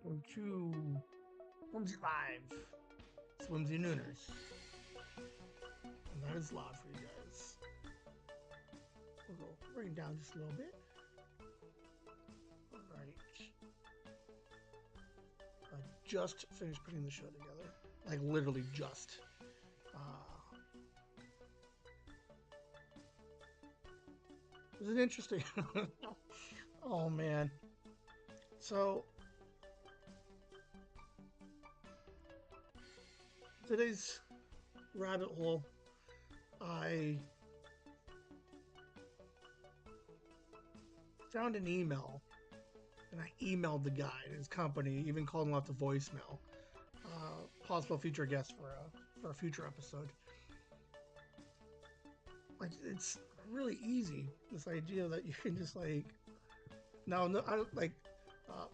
Welcome to Whimsy Live. It's Whimsy Nooners. And that is loud for you guys. We'll go right down just a little bit. Alright. I just finished putting the show together. Like literally just. Was it interesting? Oh man. So today's rabbit hole, I found an email and I emailed the guy at his company, even called him off the voicemail. Possible future guest for a future episode. Like it's really easy. This idea that you can just like no, I like. Uh,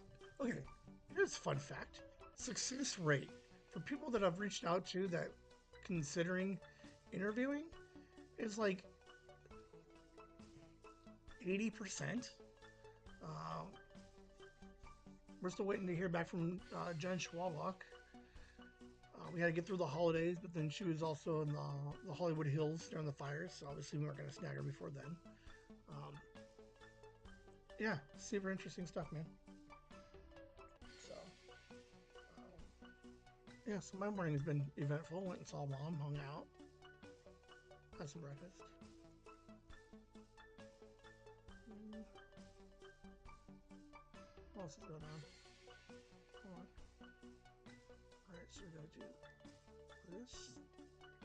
okay, here's a fun fact: success rate for people that I've reached out to that considering interviewing is like 80%. Um, we're still waiting to hear back from Jen Schwalbach. We had to get through the holidays, but then she was also in the Hollywood Hills during the fires, so obviously we weren't going to snag her before then. Um, yeah, super interesting stuff, man. So, yeah, so my morning has been eventful. Went and saw mom, hung out, had some breakfast. What else is going on? Hold on. Alright, so we're going to do this.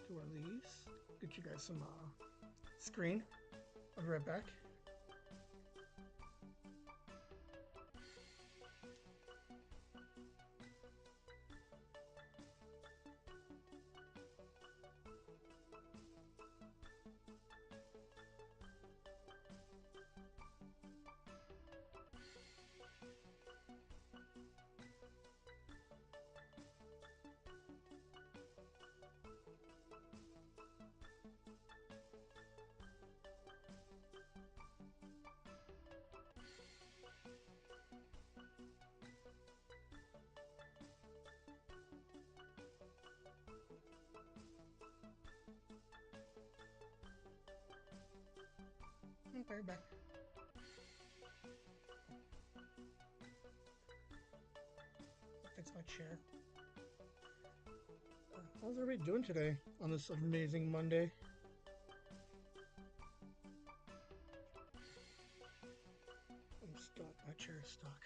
Do one of these. Get you guys some screen. I'll be right back. Okay, back. Fix my chair. How's everybody doing today on this amazing Monday? I'm stuck. My chair is stuck.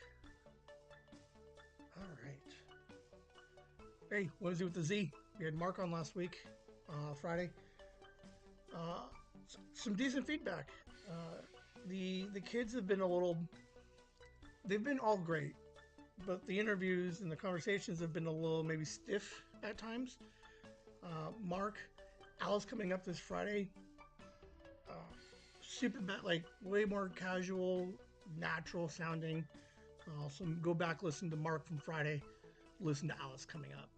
All right. Hey, Whimsy with the Z. We had Mark on last week, Friday. Uh, some decent feedback. The kids have been a little. They've been all great, but the interviews and the conversations have been a little maybe stiff at times. Mark, Alice coming up this Friday. Uh, super like way more casual, natural sounding. So go back, listen to Mark from Friday. Listen to Alice coming up.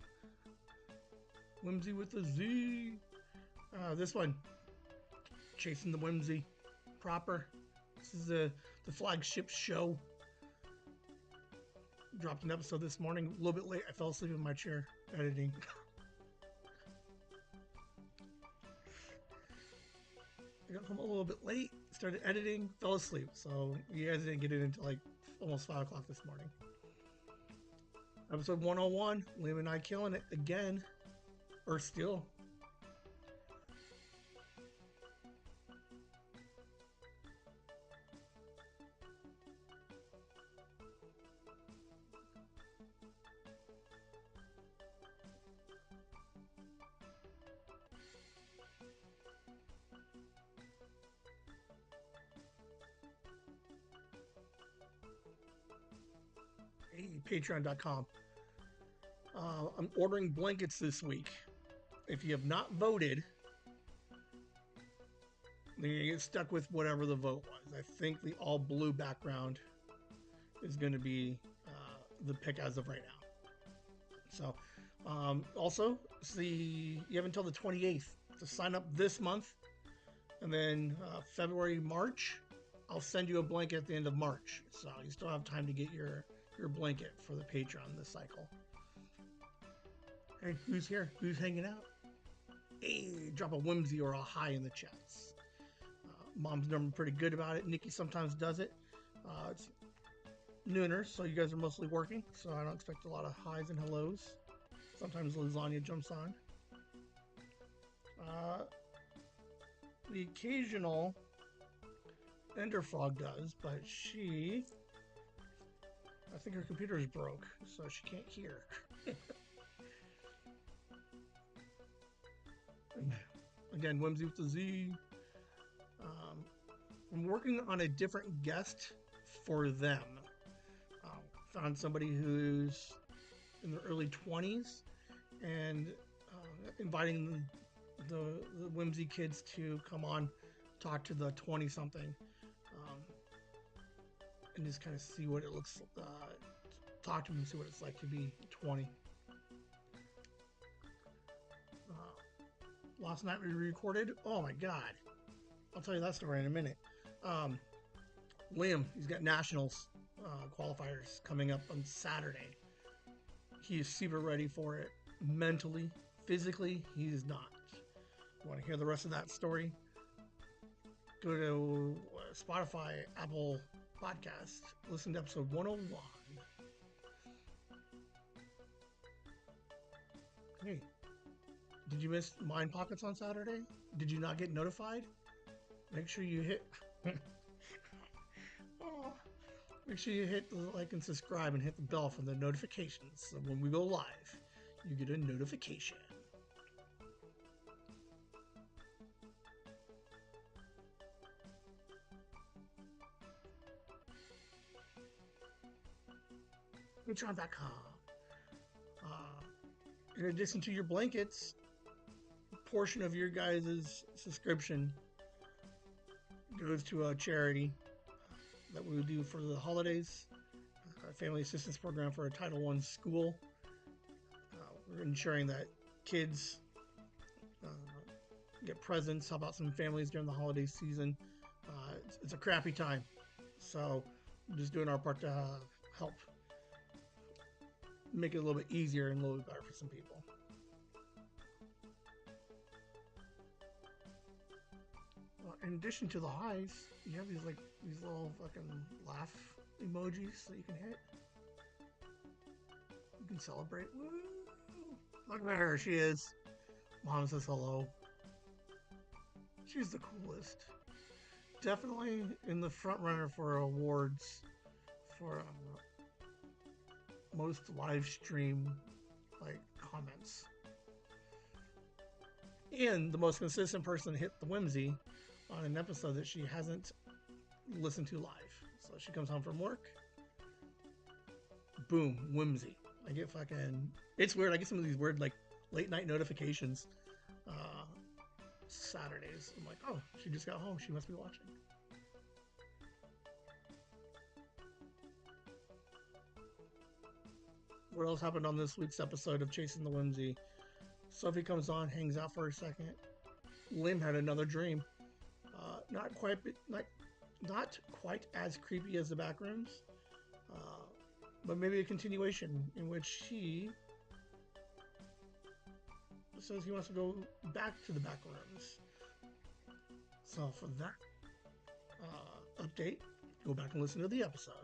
Whimsy with the Z. This one, Chasing the Whimsy, proper. This is the flagship show. Dropped an episode this morning, a little bit late. I fell asleep in my chair editing. I got home a little bit late, started editing, fell asleep. So you guys didn't get it until like almost 5 o'clock this morning. Episode 101, Liam and I killing it again. Or still. Hey, patreon.com. I'm ordering blankets this week. If you have not voted, then you're going to get stuck with whatever the vote was. I think the all blue background is going to be the pick as of right now. So, also, you have until the 28th to sign up this month. And then February, March, I'll send you a blanket at the end of March. So you still have time to get your blanket for the Patreon this cycle. Hey, who's here? Who's hanging out? Hey, drop a whimsy or a hi in the chats. Mom's normally pretty good about it. Nikki sometimes does it. It's Nooner, so you guys are mostly working, so I don't expect a lot of highs and hellos. Sometimes lasagna jumps on. The occasional Enderfrog does, but I think her computer is broke, so she can't hear. Again, Whimsy with the Z. I'm working on a different guest for them. Found somebody who's in their early 20s and inviting the Whimsy kids to come on, talk to the 20-something, and just kind of see what it looks talk to them and see what it's like to be 20. Last night we recorded. Oh my God. I'll tell you that story in a minute. Liam, he's got nationals qualifiers coming up on Saturday. He is super ready for it. Mentally, physically, he is not. You want to hear the rest of that story? Go to Spotify, Apple Podcast, listen to episode 101. Hey, did you miss Mind Pockets on Saturday? Did you not get notified? Make sure you hit make sure you hit the like and subscribe and hit the bell for the notifications. So when we go live, you get a notification. Patreon.com. In addition to your blankets, a portion of your guys' subscription goes to a charity that we do for the holidays, a family assistance program for a Title I school. We're ensuring that kids get presents, help out some families during the holiday season. It's a crappy time, so we're just doing our part to help make it a little bit easier and a little bit better for some people. In addition to the highs, you have these little fucking laugh emojis that you can hit. You can celebrate. Woo! Look at her, she is. Mom says hello. She's the coolest. Definitely in the front runner for awards for most live stream comments. And the most consistent person hit the whimsy on an episode that she hasn't listened to live. So she comes home from work. Boom, whimsy. I get fucking... It's weird. I get some of these weird late night notifications Saturdays. I'm like, oh, she just got home. She must be watching. What else happened on this week's episode of Chasing the Whimsy? Sophie comes on, hangs out for a second. Lim had another dream. Not quite as creepy as the back rooms, but maybe a continuation in which he says he wants to go back to the back rooms. So for that update, go back and listen to the episode.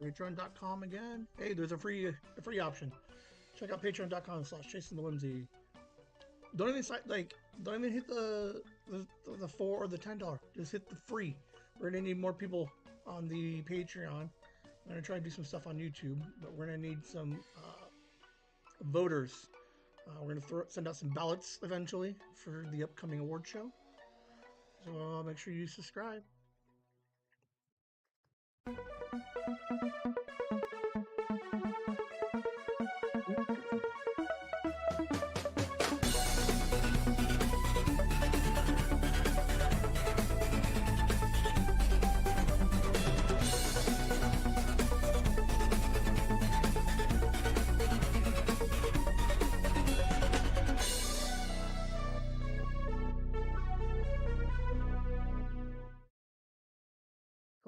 Patreon.com again. Hey, there's a free option. Check out patreon.com/chasingthewhimsy. Don't even hit the $4 or the $10. Just hit the free. We're gonna need more people on the Patreon. I'm gonna try to do some stuff on YouTube, but we're gonna need some voters. We're gonna send out some ballots eventually for the upcoming award show. So make sure you subscribe.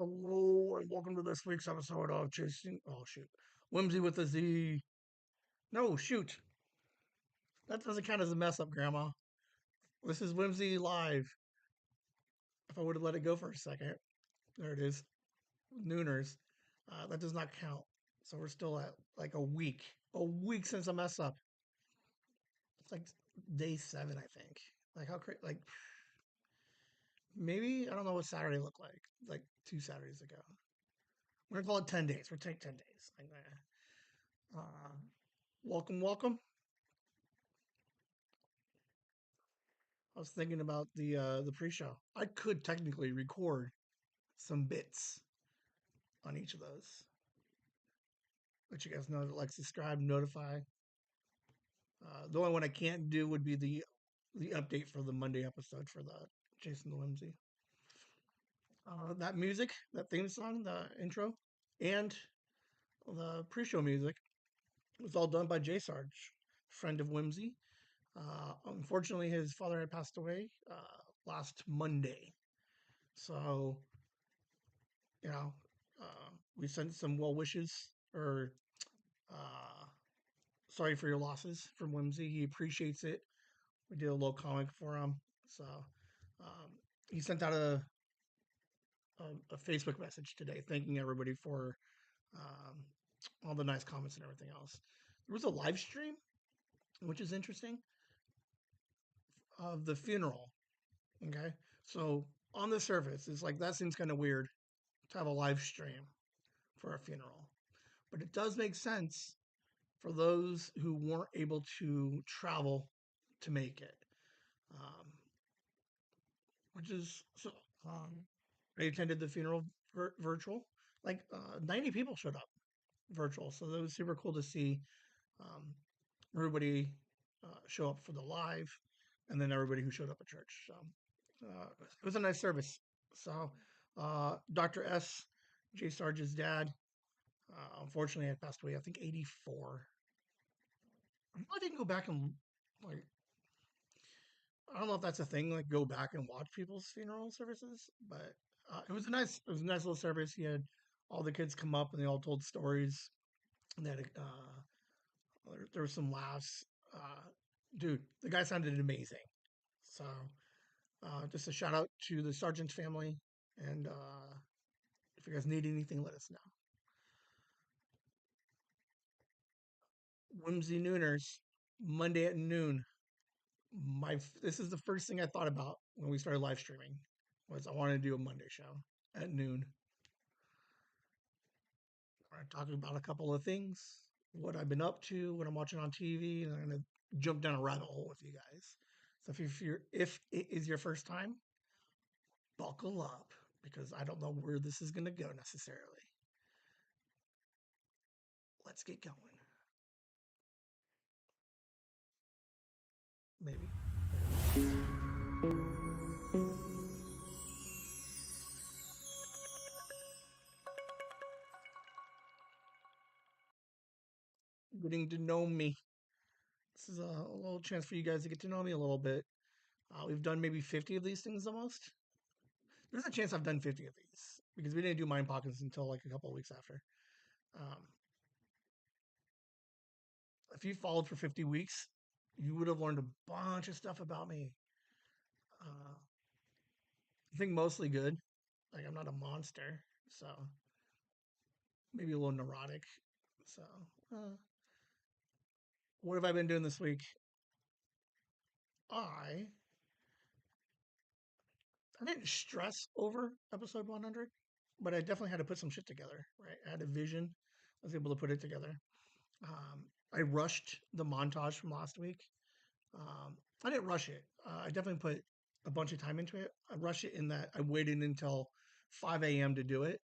Hello and welcome to this week's episode of Chasing. Oh shoot, Whimsy with a Z. No, shoot, that doesn't count as a mess up, Grandma. This is Whimsy live. If I would have let it go for a second, there it is. Nooners. That does not count. So we're still at like a week since a mess up. It's like day 7, I think. Like how crazy? Like maybe I don't know what Saturday looked like. Like 2 Saturdays ago. We're gonna call it 10 days. We're take 10 days. Like, welcome, welcome. I was thinking about the pre-show. I could technically record some bits on each of those. Let you guys know to like, subscribe, notify. The only one I can't do would be the update for the Monday episode for the Jason the Whimsy. That music, that theme song, the intro, and the pre-show music was all done by J Sarge, friend of Whimsy. Unfortunately, his father had passed away last Monday, so you know, we sent some well wishes or uh, sorry for your losses from Whimsy. He appreciates it. We did a little comic for him, so um, he sent out a Facebook message today thanking everybody for um, all the nice comments and everything else. There was a live stream, which is interesting, of the funeral. Okay, so on the surface, it's like that seems kind of weird to have a live stream for a funeral, but it does make sense for those who weren't able to travel to make it, um, which is so. I attended the funeral virtual. Like 90 people showed up virtual, so that was super cool to see um, everybody show up for the live, and then everybody who showed up at church. So it was a nice service. So Dr. S, J. Sarge's dad, unfortunately had passed away. I think 84. I didn't go back and like I don't know if that's a thing, like go back and watch people's funeral services, but it was a nice little service. He had all the kids come up and they all told stories. And then there were some laughs. Dude, the guy sounded amazing. So just a shout out to the Sargent family. And if you guys need anything, let us know. Whimsy Nooners, Monday at noon. This is the first thing I thought about when we started live streaming was I wanted to do a Monday show at noon. We're going to talk about a couple of things, what I've been up to, what I'm watching on TV, and I'm going to jump down a rabbit hole with you guys. So if it is your first time, buckle up because I don't know where this is going to go necessarily. Let's get going. Maybe. Getting to know me. This is a little chance for you guys to get to know me a little bit. We've done maybe 50 of these things almost. There's a chance I've done 50 of these because we didn't do Mind Pockets until like a couple of weeks after. Um, if you followed for 50 weeks, you would have learned a bunch of stuff about me. I think mostly good. Like I'm not a monster, so maybe a little neurotic. So, uh, what have I been doing this week? I I didn't stress over episode 100, but I definitely had to put some shit together. Right, I had a vision. I was able to put it together. I rushed the montage from last week. I didn't rush it. I definitely put a bunch of time into it. I rushed it in that I waited until 5 a.m. to do it.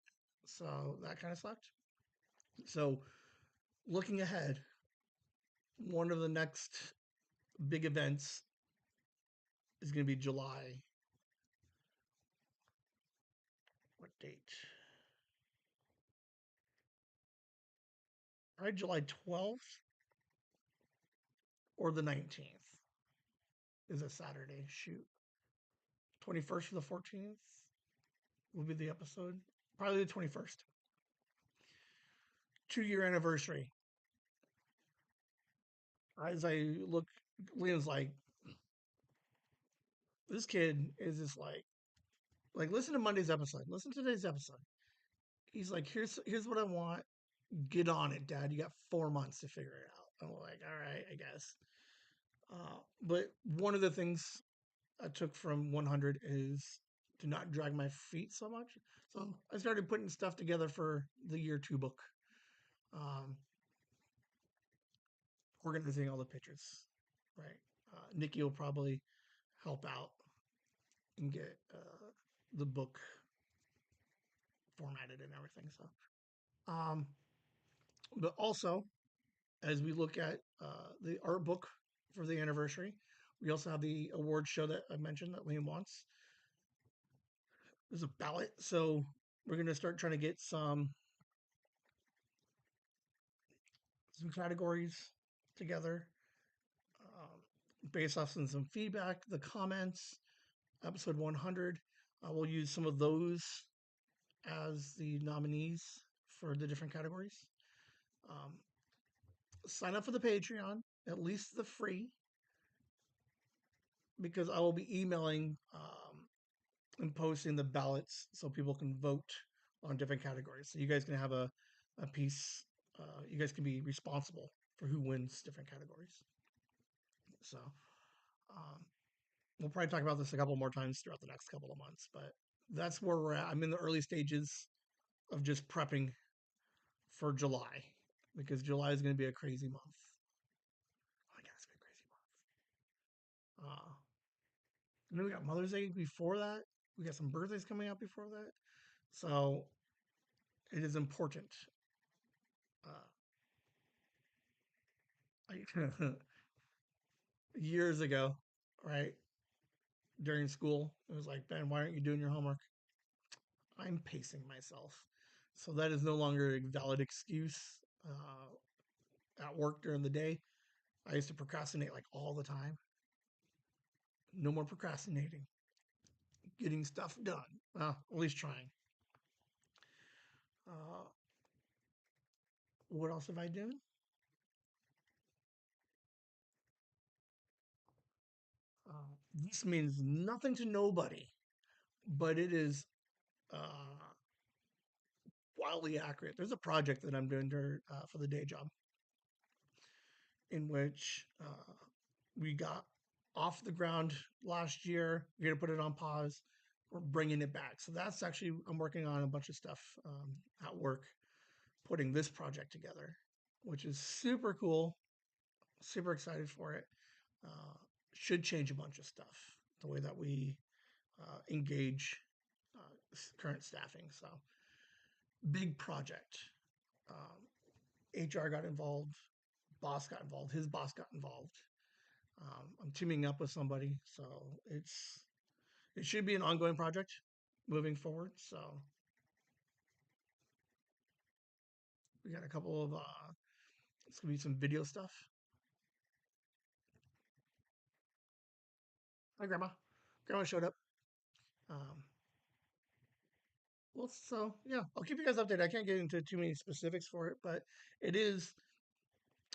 So that kind of sucked. So, looking ahead, one of the next big events is going to be July. What date? All right, July 12th or the 19th is a Saturday. Shoot. 21st or the 14th will be the episode. Probably the 21st. 2 year anniversary. As I look, Liam's like, this kid is just like listen to Monday's episode. Listen to today's episode. He's like, here's what I want. Get on it, Dad. You got 4 months to figure it out. I'm like, all right, I guess. But one of the things I took from 100 is to not drag my feet so much. So I started putting stuff together for the year two book, um, organizing all the pictures. Right. Nikki will probably help out and get the book formatted and everything. So, um, but also as we look at the art book for the anniversary, we also have the award show that I mentioned that Liam wants. There's a ballot, so we're going to start trying to get some categories together based off some feedback, the comments, episode 100. We'll use some of those as the nominees for the different categories. Um, Sign up for the Patreon, at least the free, because I will be emailing and posting the ballots so people can vote on different categories. So you guys can have a piece. You guys can be responsible for who wins different categories. So um, we'll probably talk about this a couple more times throughout the next couple of months, but that's where we're at. I'm in the early stages of just prepping for July because July is going to be a crazy month. Oh my God, it's going to be a crazy month. And then we got Mother's Day before that. We got some birthdays coming up before that. So it is important. Uh, years ago, right, during school, it was like, Ben, why aren't you doing your homework? I'm pacing myself. So that is no longer a valid excuse at work during the day. I used to procrastinate like all the time. No more procrastinating. Getting stuff done. Well, at least trying. Uh, what else have I done? This means nothing to nobody, but it is uh, wildly accurate. There's a project that I'm doing for the day job in which we got off the ground last year. We're going to put it on pause. We're bringing it back. So that's actually, I'm working on a bunch of stuff at work, putting this project together, which is super cool. Super excited for it. Uh, should change a bunch of stuff, the way that we engage current staffing. So, big project. HR got involved, boss got involved, his boss got involved. I'm teaming up with somebody, so it should be an ongoing project moving forward. So we got a couple of it's gonna be some video stuff. Hi, Grandma. Grandma showed up. Um, well, so yeah, I'll keep you guys updated. I can't get into too many specifics for it, but it is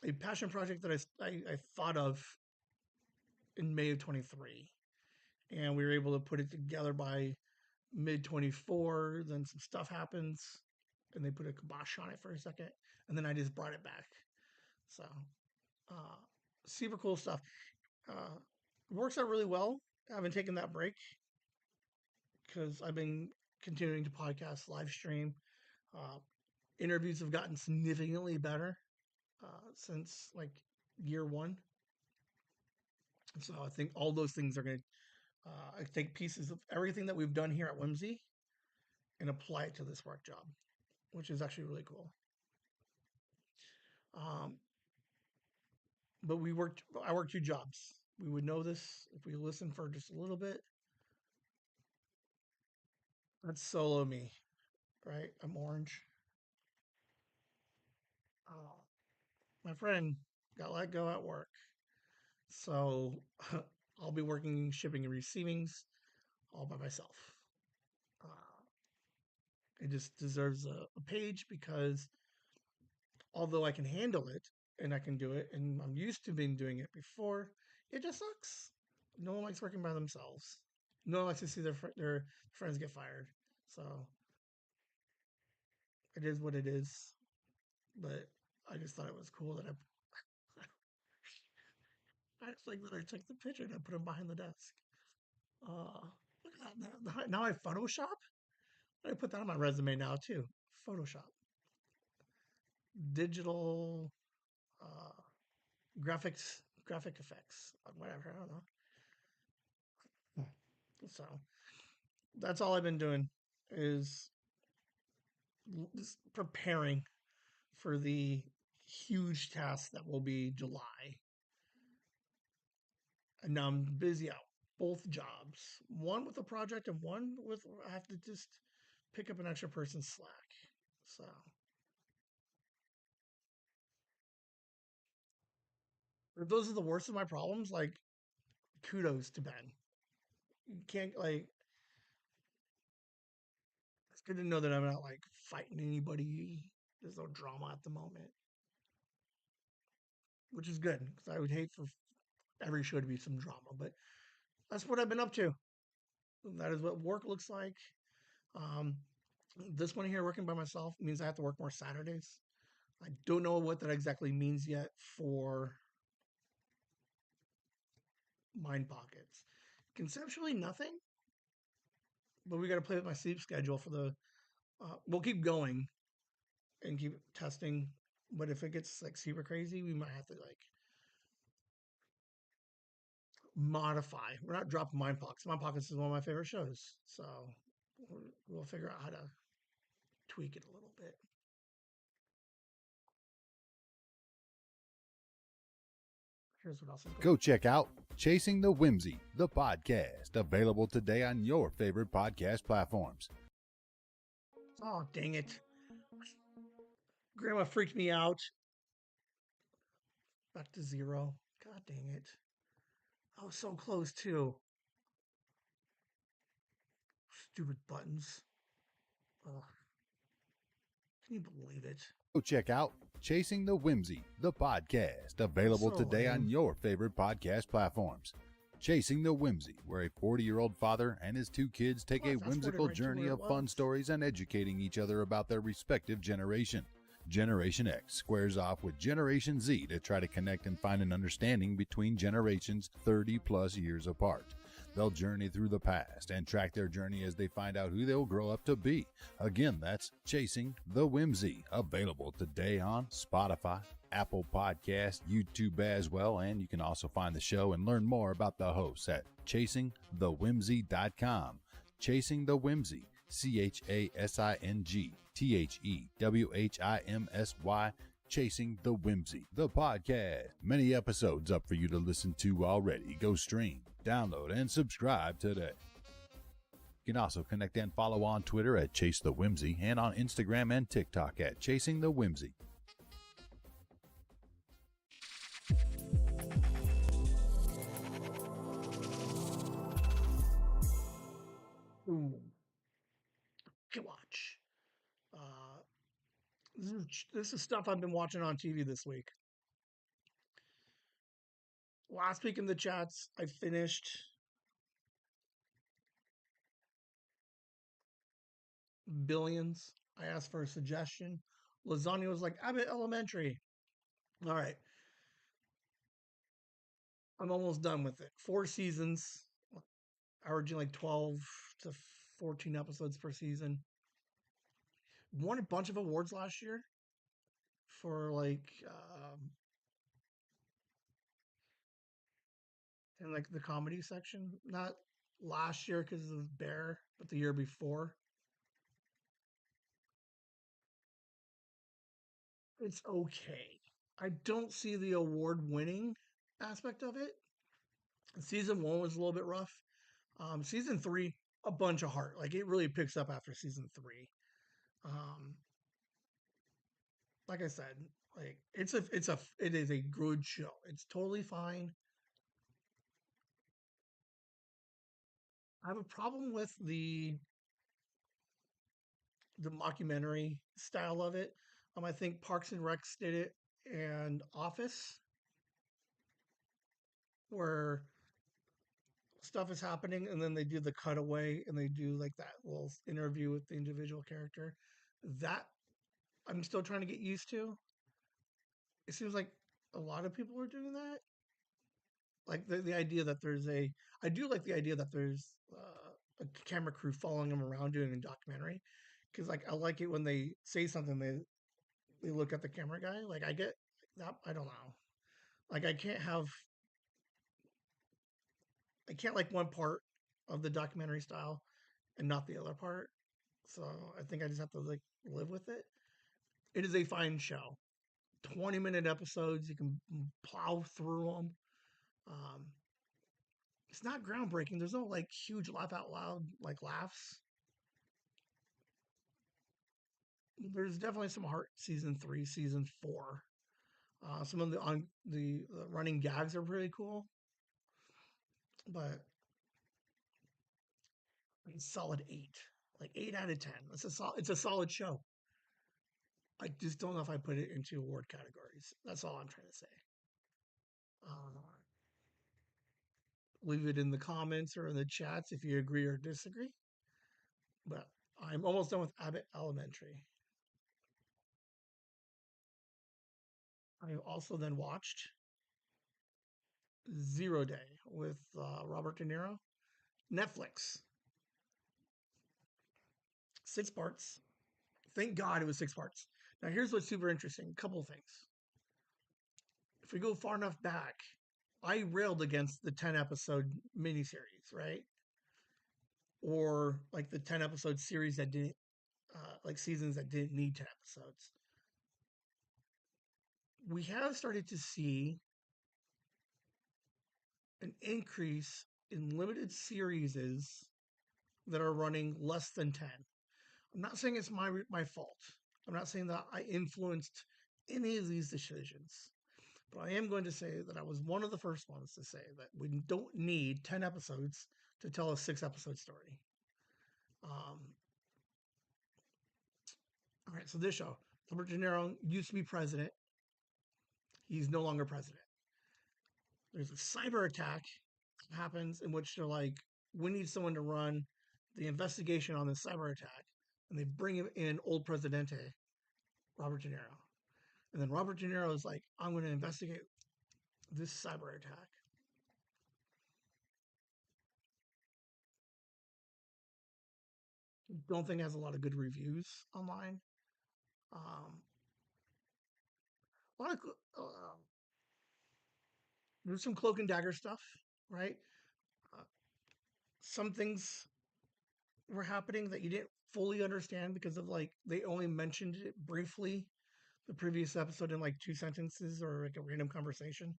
a passion project that I thought of in May of 23, and we were able to put it together by mid 24. Then some stuff happens, and they put a kibosh on it for a second, and then I just brought it back. So uh, super cool stuff. Uh, works out really well. I haven't taken that break because I've been continuing to podcast, live stream. Uh, Interviews have gotten significantly better since like year one. So I think all those things are going to, I take pieces of everything that we've done here at Whimsy and apply it to this work job, which is actually really cool. Um, but I worked two jobs. We would know this if we listened for just a little bit. That's solo me, right? I'm orange. Uh, my friend got let go at work. So I'll be working shipping and receivings all by myself. Uh, it just deserves a page because although I can handle it and I can do it and I'm used to being doing it before, it just sucks. No one likes working by themselves. No one likes to see their friends get fired. So it is what it is. But I just thought it was cool that I just like that I took the picture and I put him behind the desk. Look at that. Now I Photoshop. I put that on my resume now too. Photoshop, digital, uh, graphic effects, whatever. I don't know. So that's all I've been doing is just preparing for the huge task that will be July. And now I'm busy out both jobs, one with a project and one with I have to just pick up an extra person's slack. So if those are the worst of my problems, like kudos to Ben. You can't like it's good to know that I'm not like fighting anybody. There's no drama at the moment, which is good because I would hate for every show to be some drama. But that's what I've been up to. That is what work looks like. Um, this one here, working by myself, means I have to work more Saturdays. I don't know what that exactly means yet for Mind Pockets. Conceptually, nothing, but we got to play with my sleep schedule for the. We'll keep going and keep testing, but if it gets like super crazy, we might have to like modify. We're not dropping Mind Pockets. Mind Pockets is one of my favorite shows, so we'll figure out how to tweak it a little bit. Here's what else is going. Go check out Chasing the Whimsy, the podcast, available today on your favorite podcast platforms. Oh, dang it. Grandma freaked me out. Back to 0. God dang it. I was so close, too. Stupid buttons. Ugh. Can you believe it? Go check out Chasing the Whimsy, the podcast, available So today lame. on your favorite podcast platforms. Chasing the Whimsy, where a 40-year-old father and his two kids take a whimsical journey of fun stories and educating each other about their respective generation. Generation X squares off with Generation Z to try to connect and find an understanding between generations 30 plus years apart. They'll journey through the past and track their journey as they find out who they'll grow up to be. Again, that's Chasing the Whimsy, available today on Spotify, Apple Podcasts, YouTube as well, and you can also find the show and learn more about the hosts at chasingthewhimsy.com. Chasing the Whimsy, ChasingTheWhimsy, Chasing the Whimsy, the podcast. Many episodes up for you to listen to already. Go stream, download, and subscribe today. You can also connect and follow on Twitter at Chase the Whimsy and on Instagram and TikTok at Chasing the Whimsy. Ooh. Watch. This is stuff I've been watching on TV this week. Last week in the chats, I finished Billions. I asked for a suggestion. Lasagna was like, Abbott Elementary. All right. I'm almost done with it. 4 seasons, averaging like 12 to 14 episodes per season. Won a bunch of awards last year for like in like the comedy section. Not last year because of Bear, but the year before. It's okay. I don't see the award winning aspect of it. Season one was a little bit rough. Season three, a bunch of heart. Like it really picks up after season three. Um, like I said, like it is a good show. It's totally fine. I have a problem with the mockumentary style of it. I think Parks and Recs did it, and Office, where stuff is happening and then they do the cutaway and they do like that little interview with the individual character. That I'm still trying to get used to. It seems like a lot of people are doing that. Like the idea that there's a, I do like the idea that there's a camera crew following them around doing a documentary, because like I like it when they say something, they look at the camera guy. Like I get that. I don't know. Like I can't like one part of the documentary style and not the other part. So I think I just have to like live with it. It is a fine show. 20-minute episodes. You can plow through them. Um, it's not groundbreaking. There's no like huge laugh out loud like laughs. There's definitely some heart. Season three, season four. Some of the running gags are pretty cool, but it's solid eight, like 8 out of 10. It's a solid show. I just don't know if I put it into award categories. That's all I'm trying to say. Uh, Leave it in the comments or in the chats if you agree or disagree. But I'm almost done with Abbott Elementary. I also then watched Zero Day with Robert De Niro. Netflix. 6 parts. Thank God it was 6 parts. Now, here's what's super interesting. A couple of things. If we go far enough back, I railed against the 10 episode miniseries, right? Or like the 10 episode series that didn't, like seasons that didn't need 10 episodes. We have started to see an increase in limited series that are running less than 10. I'm not saying it's my fault. I'm not saying that I influenced any of these decisions. But I am going to say that I was one of the first ones to say that we don't need 10 episodes to tell a 6 episode story. Um, all right, so this show, Robert De Niro used to be president. He's no longer president. There's a cyber attack that happens in which they're like, we need someone to run the investigation on this cyber attack. And they bring him in old Presidente, Robert De Niro. And then Robert De Niro is like, I'm going to investigate this cyber attack. Don't think it has a lot of good reviews online. Um, a lot of there's some cloak and dagger stuff, right? Uh, some things were happening that you didn't fully understand because of like they only mentioned it briefly the previous episode in like 2 sentences or like a random conversation.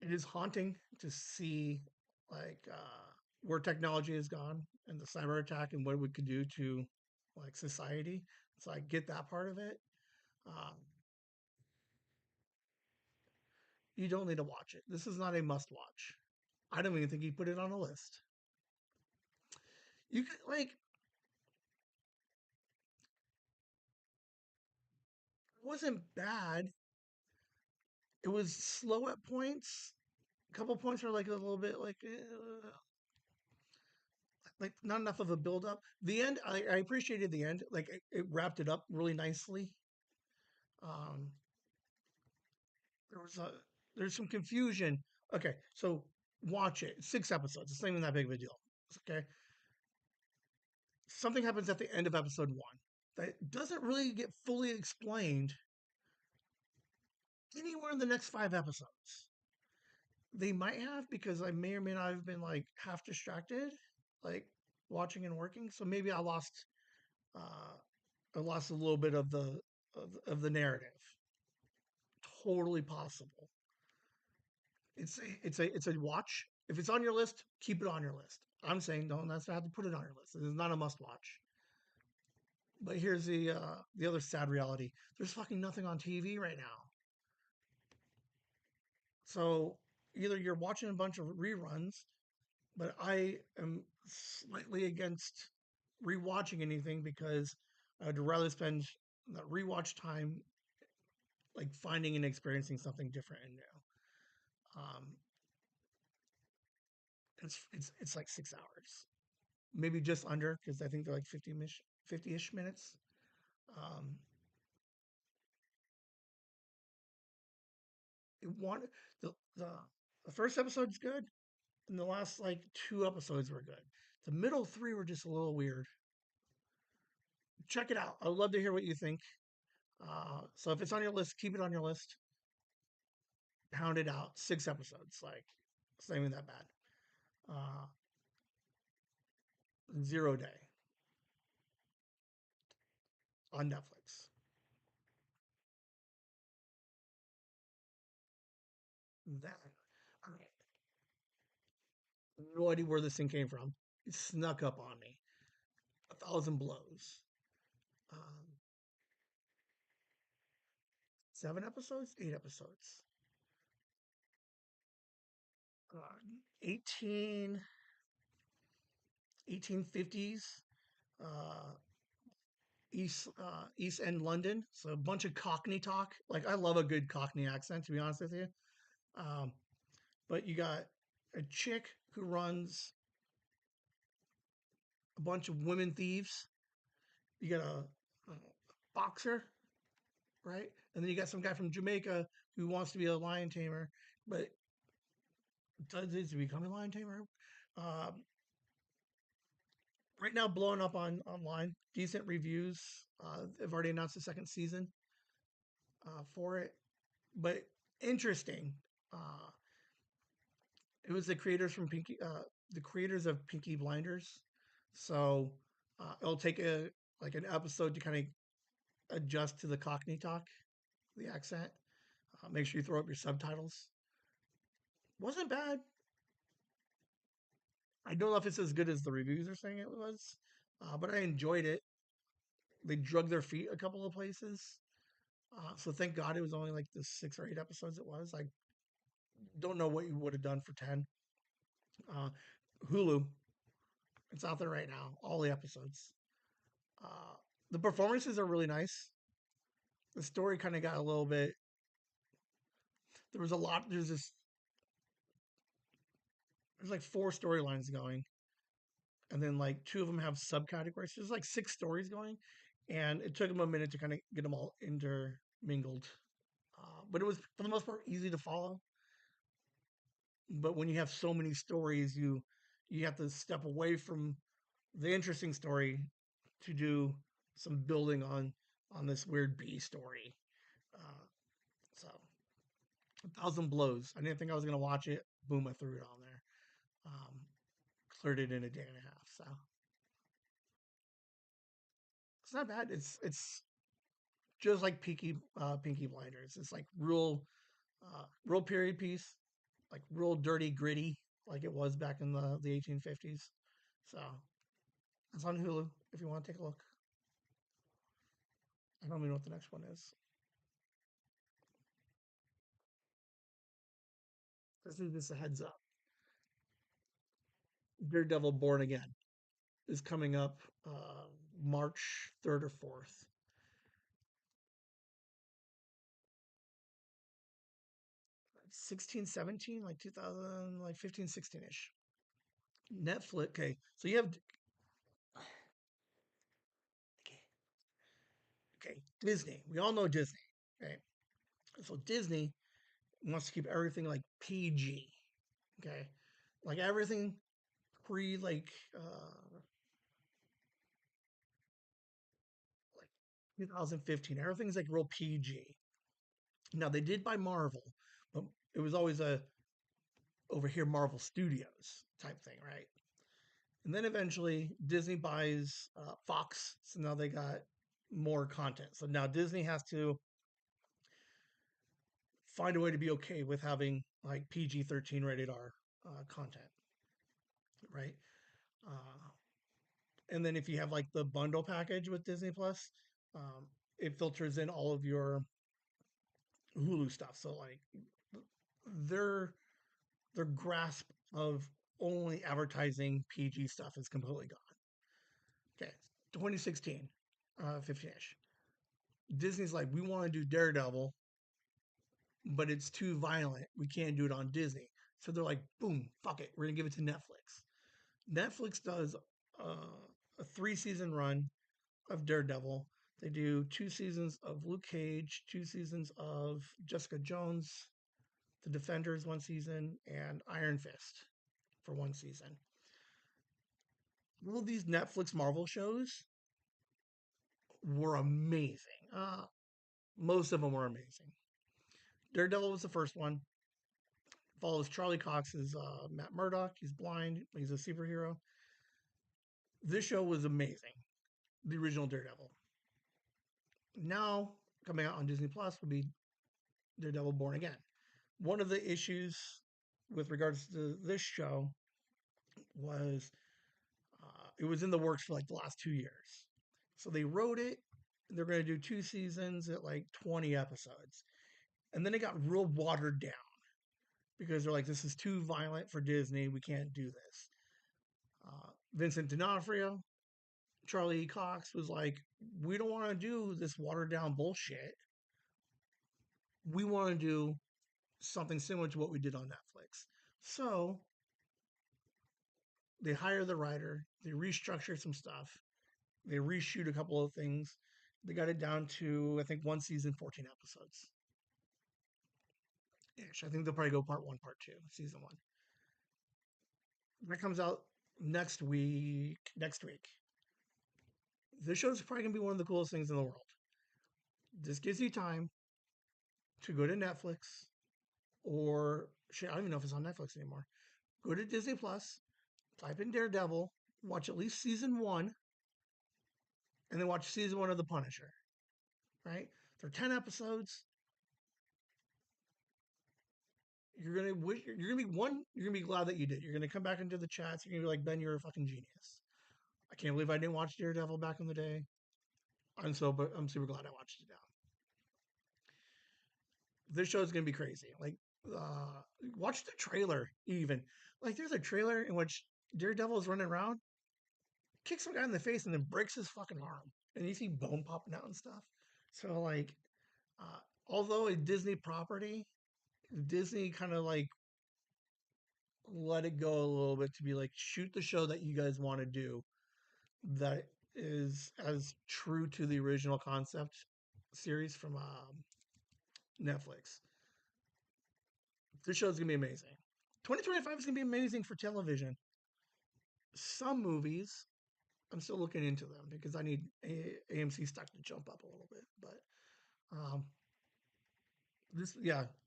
It is haunting to see like where technology has gone and the cyber attack and what we could do to like society. So I get that part of it. Um, you don't need to watch it. This is not a must watch. I don't even think he put it on a list. You could like it wasn't bad. It was slow at points. A couple points were like a little bit like not enough of a build up. The end, I appreciated the end. Like it wrapped it up really nicely. Um, there was a there's some confusion. Okay, so watch it. 6 episodes. It's not even that big of a deal. Okay, something happens at the end of episode one that doesn't really get fully explained anywhere in the next 5 episodes. They might have because I may or may not have been like half distracted, like watching and working. So maybe uh, I lost a little bit of of the narrative. Totally possible. It's a watch. If it's on your list, keep it on your list. I'm saying don't necessarily have to put it on your list. It is not a must watch. But here's the other sad reality. There's fucking nothing on TV right now. So either you're watching a bunch of reruns, but I am slightly against rewatching anything because I'd rather spend that rewatch time like finding and experiencing something different and new. Um, it's like 6 hours, maybe just under because I think they're like 50-ish minutes. Um, it wanted the the the first episode's good, and the last like two episodes were good. The middle three were just a little weird. Check it out. I'd love to hear what you think. So if it's on your list, keep it on your list. Pound it out. 6 episodes. Like, it's not even that bad. Uh, 0 Day on Netflix. That, I mean, no idea where this thing came from. It snuck up on me. 1,000 blows. Um, 7 episodes, 8 episodes. 18, 1850s, uh, East End London. So a bunch of Cockney talk. Like I love a good Cockney accent, to be honest with you. Um, but you got a chick who runs a bunch of women thieves. You got a boxer, right? And then you got some guy from Jamaica who wants to be a lion tamer, but does he become a lion tamer? Um, right now, blowing up on online, decent reviews. They've already announced the second season for it, but interesting. Uh, it was the creators of Pinky Blinders. So it'll take a like an episode to kind of adjust to the Cockney talk, the accent. Make sure you throw up your subtitles. Wasn't bad. I don't know if it's as good as the reviews are saying it was, but I enjoyed it. They drug their feet a couple of places, so thank God it was only like the 6 or 8 episodes it was. I don't know what you would have done for 10. Uh, Hulu, it's out there right now, all the episodes. Uh, the performances are really nice. The story kind of got a little bit. There was a lot. There's like four storylines going, and then like two of them have subcategories. So there's like 6 stories going, and it took them a minute to kind of get them all intermingled. But it was for the most part easy to follow. But when you have so many stories, you have to step away from the interesting story to do some building on this weird B story. Uh, so 1,000 blows. I didn't think I was gonna watch it. Boom! I threw it on there. Um, Cleared it in a day and a half. So it's not bad. It's just like Pinky Blinders. It's like real period piece, like real dirty gritty, like it was back in the 1850s. So it's on Hulu if you want to take a look. I don't even know what the next one is. This is just a heads up. Daredevil Born Again is coming up March 3rd or 4th. 16, 17, like 2000, like 15, 16 ish. Netflix. Okay. So you have, okay, okay, Disney. We all know Disney. Okay. So Disney wants to keep everything like PG. Okay. Like everything pre like 2015. Everything's like real PG. Now they did buy Marvel, but it was always a over here Marvel Studios type thing, right? And then eventually Disney buys Fox, so now they got more content. So now Disney has to find a way to be okay with having like PG-13 rated R content, right? Uh, and then if you have like the bundle package with Disney Plus, it filters in all of your Hulu stuff. So like their their grasp of only advertising PG stuff is completely gone. Okay, 2016, 15ish. Disney's like, we want to do Daredevil, but it's too violent. We can't do it on Disney. So they're like, boom, fuck it. We're going to give it to Netflix. Netflix does a 3 season run of Daredevil. They do 2 seasons of Luke Cage, 2 seasons of Jessica Jones, The Defenders 1 season, and Iron Fist for 1 season. All of these Netflix Marvel shows were amazing. Most of them were amazing. Daredevil was the first one. Follows Charlie Cox as Matt Murdock. He's blind. He's a superhero. This show was amazing. The original Daredevil. Now coming out on Disney Plus would be Daredevil Born Again. One of the issues with regards to this show was it was in the works for like the last 2 years. So they wrote it. They're going to do 2 seasons at like 20 episodes. And then it got real watered down because they're like, this is too violent for Disney. We can't do this. Vincent D'Onofrio, Charlie Cox was like, we don't want to do this watered down bullshit. We want to do something similar to what we did on Netflix. So they hire the writer, they restructure some stuff, they reshoot a couple of things. They got it down to, I think, 1 season, 14 episodes. Ish. I think they'll probably go part one, part two, season one. That comes out next week. Next week. This show's probably gonna be one of the coolest things in the world. This gives you time to go to Netflix or shit, I don't even know if it's on Netflix anymore. Go to Disney Plus, type in Daredevil, watch at least season one, and then watch season one of The Punisher. Right? They're 10 episodes. You're gonna be glad that you did. You're gonna come back into the chats. You're gonna be like, Ben, you're a fucking genius. I can't believe I didn't watch Daredevil back in the day. I'm super glad I watched it now. This show is gonna be crazy. Like, watch the trailer. Even like, there's a trailer in which Daredevil is running around, kicks some guy in the face, and then breaks his fucking arm, and you see bone popping out and stuff. So like, although a Disney property, Disney kind of like let it go a little bit to be like, shoot the show that you guys want to do that is as true to the original concept series from Netflix. This show is gonna be amazing. 2025 is gonna be amazing for television. Some movies, I'm still looking into them because I need AMC stock to jump up a little bit. But um,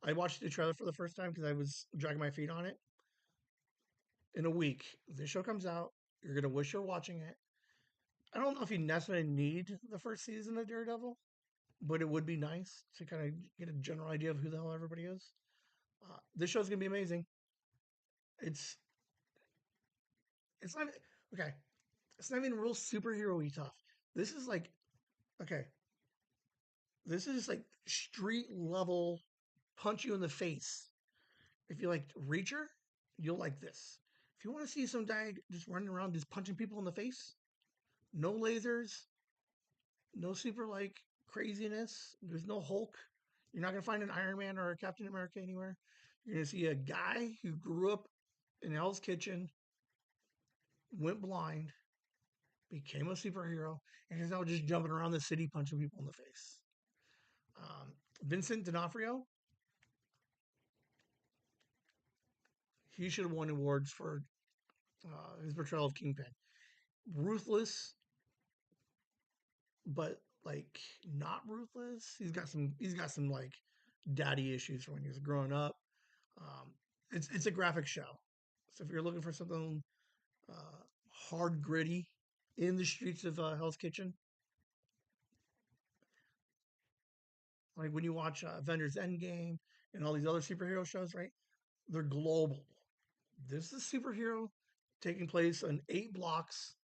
I watched the trailer for the first time because I was dragging my feet on it. In a week, this show comes out. You're gonna wish you're watching it. I don't know if you necessarily need the first season of Daredevil, but it would be nice to kind of get a general idea of who the hell everybody is. This show's gonna be amazing. It's not okay. It's not even real superhero-y tough. This is like okay. This is like street level punch you in the face. If you like Reacher, you'll like this. If you want to see some guy just running around just punching people in the face, no lasers, no super like craziness. There's no Hulk. You're not gonna find an Iron Man or a Captain America anywhere. You're gonna see a guy who grew up in Hell's Kitchen, went blind, became a superhero, and is now just jumping around the city punching people in the face. Vincent D'Onofrio, he should have won awards for his portrayal of Kingpin. Ruthless, but like not ruthless. He's got some like daddy issues from when he was growing up. It's a graphic show, so if you're looking for something hard gritty in the streets of Hell's Kitchen, Like when you watch Avengers Endgame and all these other superhero shows, right? They're global. This is a superhero taking place in 8 blocks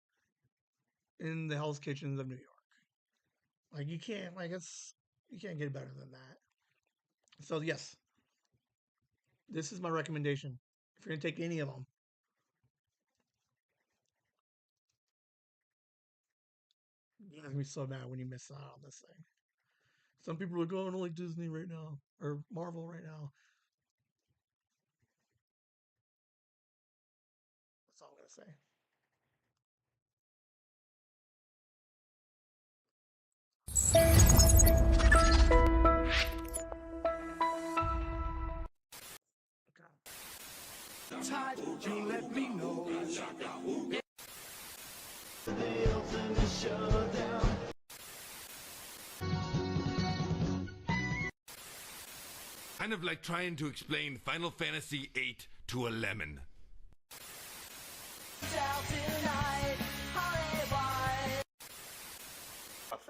in the Hell's Kitchens of New York. Like you can't get better than that. So yes, this is my recommendation. If you're gonna take any of them, you're gonna be so mad when you miss out on this thing. Some people are like, "Oh, I don't like Disney right now or Marvel right now." That's all I'm gonna say. You let me know. Kind of like trying to explain Final Fantasy VIII to a lemon.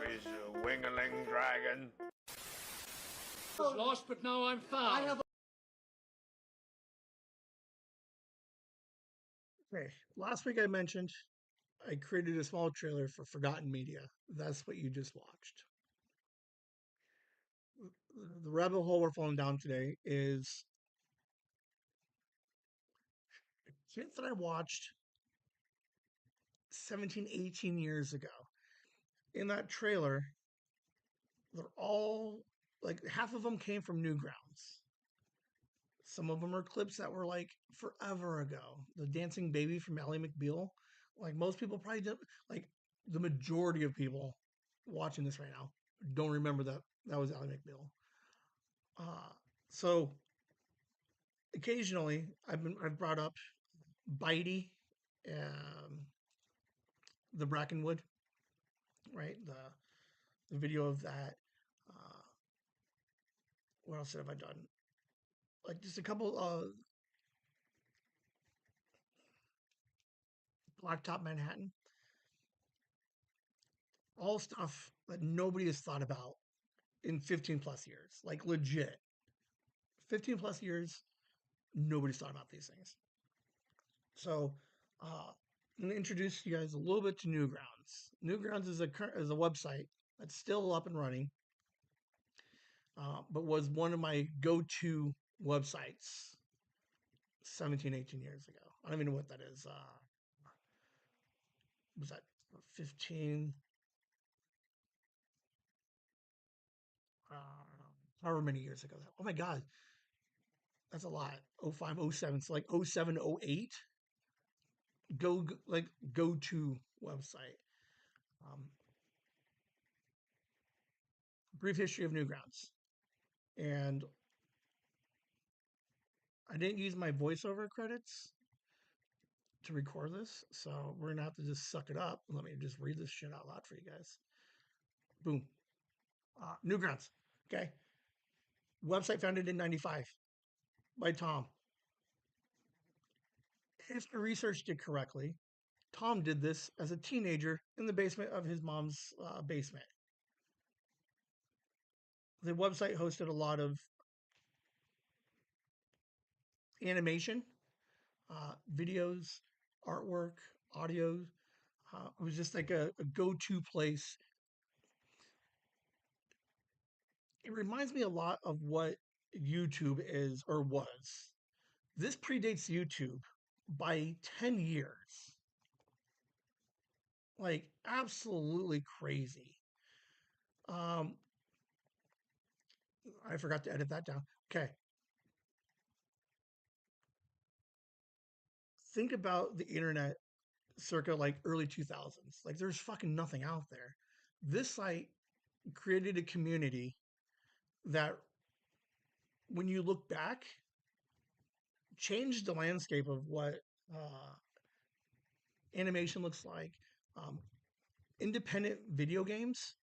Is a wingling dragon. I was lost, but now I'm found. Okay, last week I mentioned I created a small trailer for Forgotten Media. That's what you just watched. The rabbit hole we're falling down today is a kid that I watched 17, 18 years ago. In that trailer, they're all like half of them came from Newgrounds. Some of them are clips that were like forever ago. The dancing baby from Ally McBeal. Like most people probably don't, like the majority of people watching this right now don't remember that was Ally McBeal. So occasionally I've brought up Bitey, um, the Brackenwood, right? The video of that. Uh, what else have I done? Like just a couple Blacktop Manhattan, all stuff that nobody has thought about in 15 plus years. Like legit, 15 plus years, nobody's thought about these things. So I'm going to introduce you guys a little bit to Newgrounds. Newgrounds is a website that's still up and running, but was one of my go-to websites 17, 18 years ago. I don't even know what that is. Was that 15? Uh, However many years ago. Oh my God, that's a lot. 05, 07. So like 07, 08. Like go to website. Um, Brief history of Newgrounds. And I didn't use my voiceover credits to record this, so we're gonna have to just suck it up. Let me just read this shit out loud for you guys. Boom. Newgrounds. Okay. Website founded in 95 by Tom. If I researched it correctly, Tom did this as a teenager in the basement of his mom's basement. The website hosted a lot of animation, videos, artwork, audio. It was just like a go-to place. It reminds me a lot of what YouTube is or was. This predates YouTube by 10 years. Like absolutely crazy. Um, I forgot to edit that down. Okay. Think about the internet circa like early 2000s. Like there's fucking nothing out there. This site created a community that when you look back changed the landscape of what animation looks like. Um, Independent video games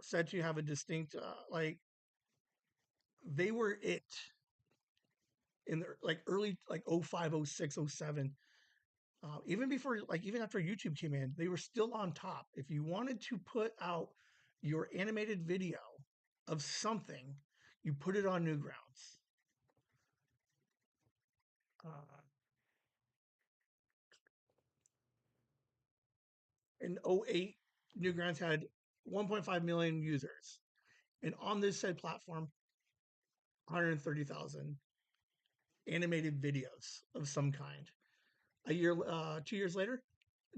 said to have a distinct like they were it in the like early like 05, 06, 07. Even before, like even after YouTube came in, they were still on top. If you wanted to put out your animated video of something, you put it on Newgrounds. Uh, in '08, Newgrounds had 1.5 million users, and on this said platform, 130,000 animated videos of some kind. 2 years later,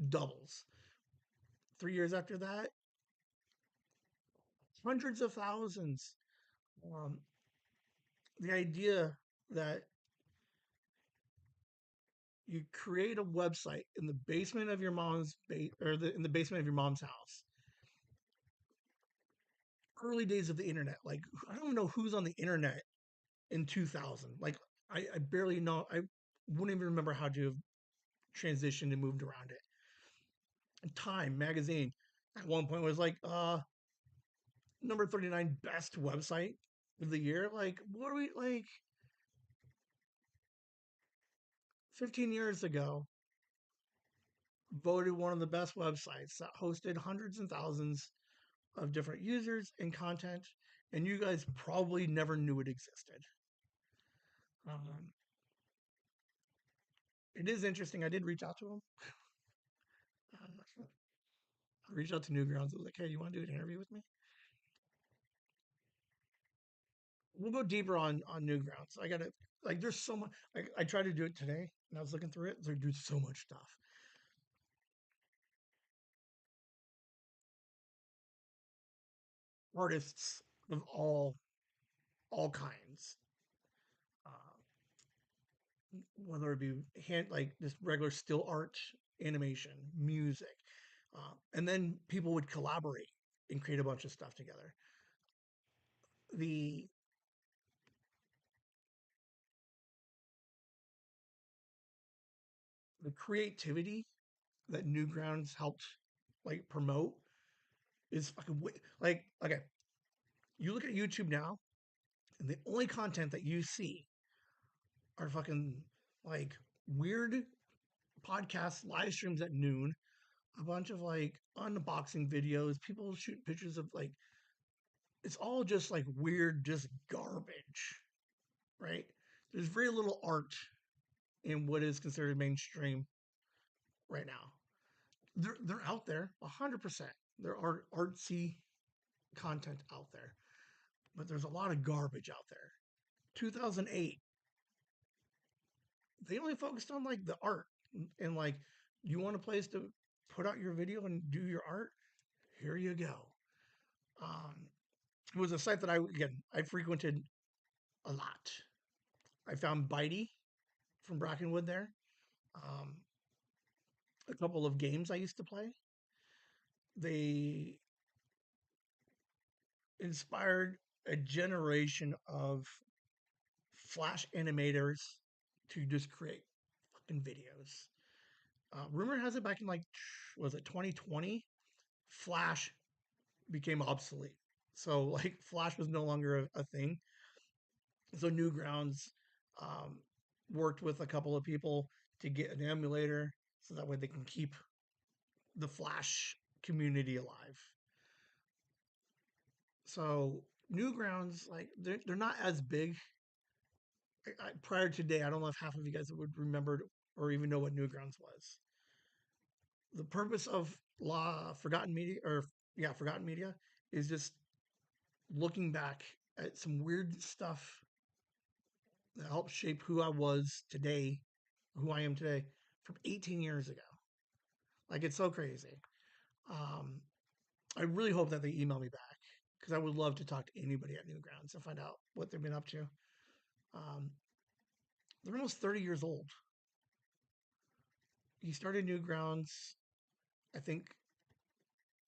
doubles. 3 years after that, hundreds of thousands. Um, the idea that you create a website in the basement of your mom's in the basement of your mom's house. Early days of the internet, like I don't know who's on the internet in 2000. Like I barely know. I wouldn't even remember how to have transitioned and moved around it. Time magazine at one point was like number 39 best website of the year. Like what are we like 15 years ago? Voted one of the best websites that hosted hundreds and thousands of different users and content, and you guys probably never knew it existed. Um, it is interesting. I did reach out to him. I reached out to Newgrounds. I was like, "Hey, you want to do an interview with me?" We'll go deeper on Newgrounds. I gotta like. There's so much. I tried to do it today, and I was looking through it. They're doing so much stuff. Artists of all kinds. Uh, Whether it be hand like just regular still art, animation, music, and then people would collaborate and create a bunch of stuff together. The the creativity that Newgrounds helped like promote is fucking like okay. You look at YouTube now, and the only content that you see are fucking like weird podcasts, live streams at noon, a bunch of like unboxing videos, people shooting pictures of like it's all just like weird, just garbage, right? There's very little art in what is considered mainstream right now. They're out there 100%. There are artsy content out there, but there's a lot of garbage out there. 2008, they only focused on like the art and like you want a place to put out your video and do your art. Here you go. Um, it was a site that I frequented a lot. I found Bitey from Brackenwood there. Um, a couple of games I used to play. They inspired a generation of Flash animators to just create fucking videos. Rumor has it back in like, was it 2020? Flash became obsolete. So like Flash was no longer a thing. So Newgrounds um, worked with a couple of people to get an emulator so that way they can keep the Flash community alive. So Newgrounds, like they're not as big. Prior to today, I don't know if half of you guys would remember or even know what Newgrounds was. The purpose of Forgotten Media, or yeah, Forgotten Media, is just looking back at some weird stuff that helped shape who I was today, who I am today, from 18 years ago. Like it's so crazy. Um, I really hope that they email me back because I would love to talk to anybody at Newgrounds and find out what they've been up to. Um, they're almost 30 years old. He started Newgrounds, I think,